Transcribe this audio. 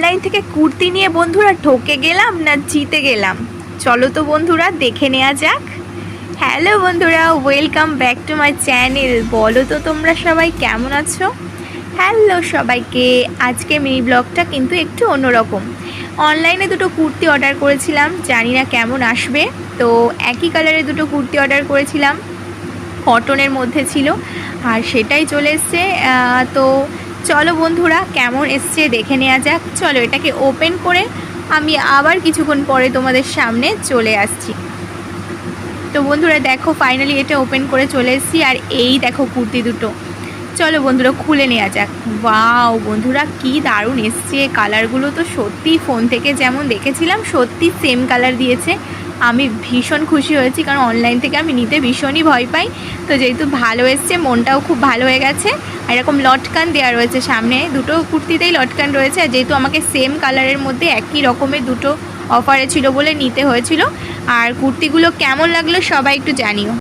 Online থেকে কুর্তি নিয়ে বন্ধুরা ঠকে গেলাম না জিতে গেলাম, চলো তো বন্ধুরা দেখে নেওয়া যাক। হ্যালো বন্ধুরা, welcome back to my channel. বলো তো তোমরা সবাই কেমন আছো? হ্যালো সবাইকে, আজকে মিনি ব্লগটা কিন্তু একটু অন্যরকম। অনলাইনে দুটো কুর্তি অর্ডার করেছিলাম, জানি না কেমন আসবে। তো একই কালারের দুটো কুর্তি অর্ডার করেছিলাম, কটনের মধ্যে ছিল, আর সেটাই চলে এসছে। তো চলো বন্ধুরা কেমন এসছে দেখে নেওয়া যাক। চলো এটাকে ওপেন করে আমি আবার কিছুক্ষণ পরে তোমাদের সামনে চলে আসছি। তো বন্ধুরা দেখো, ফাইনালি এটা ওপেন করে চলে এসেছি, আর এই দেখো কুর্তি দুটো। চলো বন্ধুরা খুলে নেওয়া যাক। ওয়াও বন্ধুরা, কি দারুণ এসছে, কালারগুলো তো সত্যি ফোন থেকে যেমন দেখেছিলাম সত্যি সেম কালার দিয়েছে। আমি ভীষণ খুশি হয়েছি, কারণ অনলাইন থেকে আমি নিতে ভীষণই ভয় পাই। তো যেহেতু ভালো এসছে, মনটাও খুব ভালো হয়ে গেছে। আর এরকম লটকান দেওয়া রয়েছে সামনে, দুটো কুর্তিতেই লটকান রয়েছে। আর যেহেতু আমাকে সেম কালারের মধ্যে একই রকমের দুটো অফারে ছিল বলে নিতে হয়েছিল। আর কুর্তিগুলো কেমন লাগলো সবাই একটু জানিও।